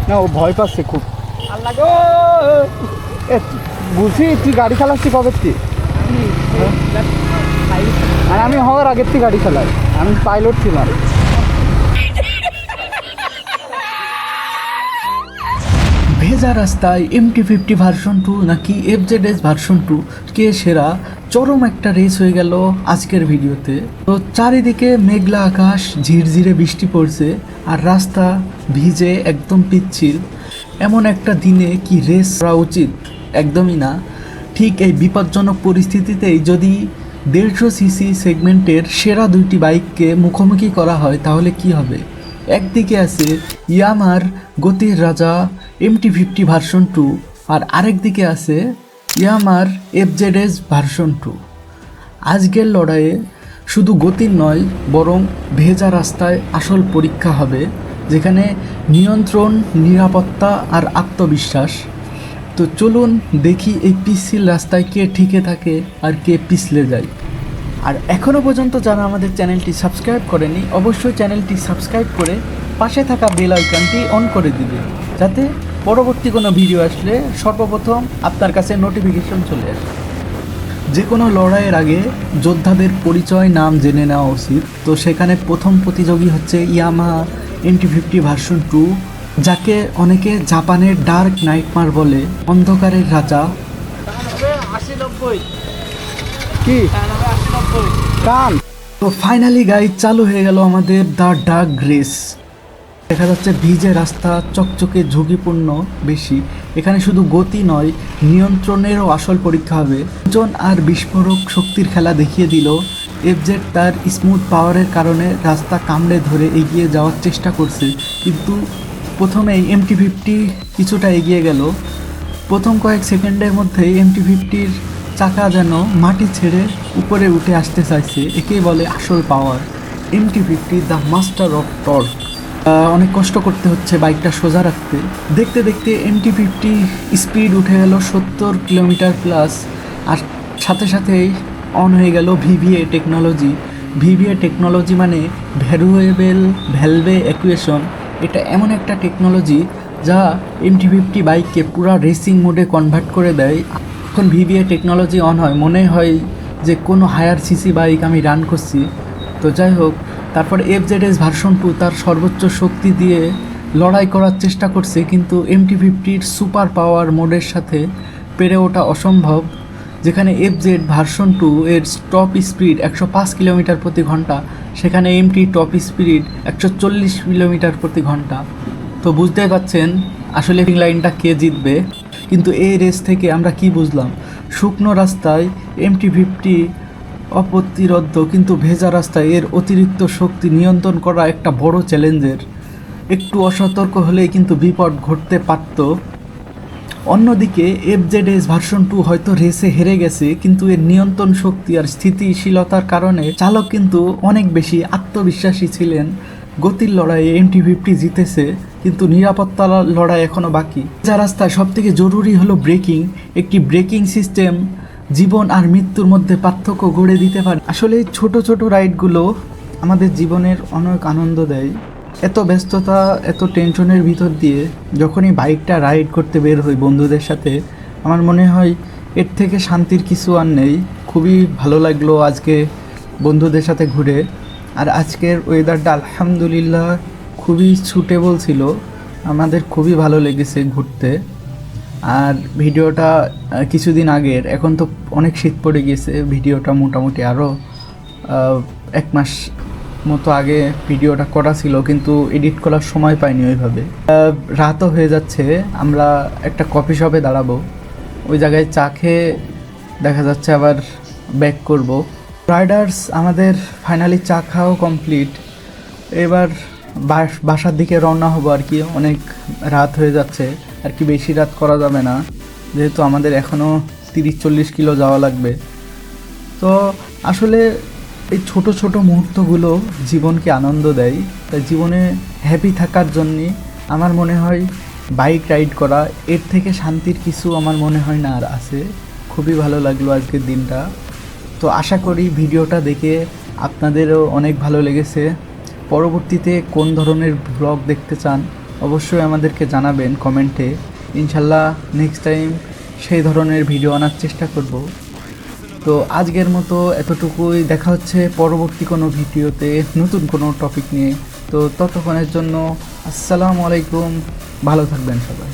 না, ও ভয় পাচ্ছে খুব। আল্লাহ গো, বুঝি তুই গাড়ি চালাচ্ছি কবে তুই? আর আমি হওয়ার আগের থেকে গাড়ি চালাই, আমি পাইলট ছিলাম। ভেজা রাস্তায় MT-50 ভার্সন 2 নাকি FZS ভার্সন 2 কে সেরা, চরম একটা রেস হয়ে গেল আজকের ভিডিওতে। তো চারিদিকে মেঘলা আকাশ, ঝিরঝিরে বৃষ্টি পড়ছে আর রাস্তা ভিজে একদম পিচ্ছিল। এমন একটা দিনে কি রেস করা উচিত? একদমই না। ঠিক এই বিপজ্জনক পরিস্থিতিতেই যদি 150 সিসি সেগমেন্টের সেরা দুইটি বাইককে মুখোমুখি করা হয় তাহলে কি হবে? একদিকে আছে ইয়ামার গতির রাজা MT-50 ভার্সন 2 আর আরেক দিকে আছে ইয়ামার FZS ভার্সন 2। আজকের লড়াইয়ে শুধু গতির নয়, বরং ভেজা রাস্তায় আসল পরীক্ষা হবে, যেখানে নিয়ন্ত্রণ, নিরাপত্তা আর আত্মবিশ্বাস। তো চলুন দেখি এই পিচ্ছিল রাস্তায় কে ঠিকে থাকে আর কে পিছলে যায়। আর এখনও পর্যন্ত যারা আমাদের চ্যানেলটি সাবস্ক্রাইব করেনি, অবশ্যই চ্যানেলটি সাবস্ক্রাইব করে পাশে থাকা বেল আইকনটি অন করে দিবে, যাতে পরবর্তী কোনো ভিডিও আসলে সর্বপ্রথম আপনার কাছে নোটিফিকেশন চলে আসে। যে কোনো লড়াইয়ের আগে যোদ্ধাদের পরিচয়, নাম জেনে নেওয়া উচিত। তো সেখানে প্রথম প্রতিযোগী হচ্ছে ইয়ামাহা MT-50 ভার্সন 2, যাকে অনেকে জাপানের ডার্ক নাইটমার বলে, অন্ধকারের রাজা। কি কান? তো ফাইনালি গাইড চালু হয়ে গেল আমাদের দ্য ডার্ক রেস। দেখা যাচ্ছে ভিজে রাস্তা, চকচকে ঝুঁকিপূর্ণ বেশি। এখানে শুধু গতি নয়, নিয়ন্ত্রণেরও আসল পরীক্ষা হবে। ওজন আর বিস্ফোরক শক্তির খেলা দেখিয়ে দিল। FZ তার স্মুথ পাওয়ারের কারণে রাস্তা কামড়ে ধরে এগিয়ে যাওয়ার চেষ্টা করছে, কিন্তু প্রথমেই MT-50 কিছুটা এগিয়ে গেল। প্রথম কয়েক সেকেন্ডের মধ্যেই MT-50-র চাকা যেন মাটি ছেড়ে উপরে উঠে আসতে চাইছে। একেই বলে আসল পাওয়ার। MT-50 the master of torque. অনেক কষ্ট করতে হচ্ছে বাইকটা সোজা রাখতে। দেখতে দেখতে MT-50 স্পিড উঠে গেল 70 কিলোমিটার প্লাস, আর সাথে সাথেই অন হয়ে গেল VVA টেকনোলজি। VVA টেকনোলজি মানে ভ্যালুয়েবল ভ্যালভে অ্যাকুয়েশন। এটা এমন একটা টেকনোলজি যা MT-50 বাইককে পুরা রেসিং মোডে কনভার্ট করে দেয়। যখন VVA টেকনোলজি অন হয়, মনে হয় যে কোনো হায়ার সিসি বাইক আমি রান করছি। তো যাই হোক, তারপর FZS ভার্সন 2 তার সর্বোচ্চ শক্তি দিয়ে লড়াই করার চেষ্টা করছে, কিন্তু MT-50-র সুপার পাওয়ার মোডের সাথে পেরে ওঠা অসম্ভব। যেখানে FZ ভার্সন 2 এর টপ স্পিড 105 কিলোমিটার প্রতি ঘন্টা, সেখানে MT টপ স্পিড 140 কিলোমিটার প্রতি ঘন্টা। তো বুঝতেই পাচ্ছেন আসলে লাইনটা কে জিতবে। কিন্তু এই রেস থেকে আমরা কি বুঝলাম? শুকনো রাস্তায় MT-50 অপ্রতিরোধ্য, কিন্তু ভেজা রাস্তায় এর অতিরিক্ত শক্তি নিয়ন্ত্রণ করা একটা বড় চ্যালেঞ্জের। একটু অসতর্ক হলেই কিন্তু বিপদ ঘটতে পারত। অন্যদিকে FZS ভার্সন 2 হয়তো রেসে হেরে গেছে, কিন্তু এর নিয়ন্ত্রণ শক্তি আর স্থিতিশীলতার কারণে চালক কিন্তু অনেক বেশি আত্মবিশ্বাসী ছিলেন। গতির লড়াইয়ে MT-50 জিতেছে, কিন্তু নিরাপত্তার লড়াই এখনও বাকি। যা রাস্তায় সবথেকে জরুরি হলো ব্রেকিং। একটি ব্রেকিং সিস্টেম জীবন আর মৃত্যুর মধ্যে পার্থক্য গড়ে দিতে পারে। আসলে এই ছোটো ছোটো রাইডগুলো আমাদের জীবনের অনেক আনন্দ দেয়। এত ব্যস্ততা, এত টেনশনের ভিতর দিয়ে যখনই বাইকটা রাইড করতে বের হই বন্ধুদের সাথে, আমার মনে হয় এর থেকে শান্তির কিছু আর নেই। খুবই ভালো লাগলো আজকে বন্ধুদের সাথে ঘুরে। আর আজকের ওয়েদারটা আলহামদুলিল্লাহ খুবই সুটেবল ছিল, আমাদের খুবই ভালো লেগেছে ঘুরতে। আর ভিডিওটা কিছুদিন আগের, এখন তো অনেক শীত পড়ে গিয়েছে। ভিডিওটা মোটামুটি আরও 1 মাস মতো আগে ভিডিওটা করা ছিল, কিন্তু এডিট করার সময় পাইনি ওইভাবে। রাতও হয়ে যাচ্ছে, আমরা একটা কফি শপে দাঁড়াবো। ওই জায়গায় চা খেয়ে দেখা যাচ্ছে আবার ব্যাক করব। রাইডার্স আমাদের ফাইনালি চা খাওয়া কমপ্লিট। এবার বাসার দিকে রওনা হবো আর কি। অনেক রাত হয়ে যাচ্ছে আর কি, বেশি রাত করা যাবে না, যেহেতু আমাদের এখনও 30-40 কিলো যাওয়া লাগবে। তো আসলে এই ছোট ছোট মুহূর্তগুলো জীবনকে আনন্দ দেয়। তাই জীবনে হ্যাপি থাকার জন্যে আমার মনে হয় বাইক রাইড করা, এর থেকে শান্তির কিছু আমার মনে হয় না আর আছে। খুবই ভালো লাগলো আজকের দিনটা। তো আশা করি ভিডিওটা দেখে আপনাদেরও অনেক ভালো লেগেছে। পরবর্তীতে কোন ধরনের ব্লগ দেখতে চান অবশ্যই আমাদেরকে জানাবেন কমেন্টে। ইনশাল্লাহ নেক্সট টাইম সেই ধরনের ভিডিও আনার চেষ্টা করব। তো আজকের মতো এতটুকুই, দেখা হচ্ছে পরবর্তী কোনো ভিডিওতে নতুন কোনো টপিক নিয়ে। তো ততক্ষণের জন্য আসসালামু আলাইকুম, ভালো থাকবেন সবাই।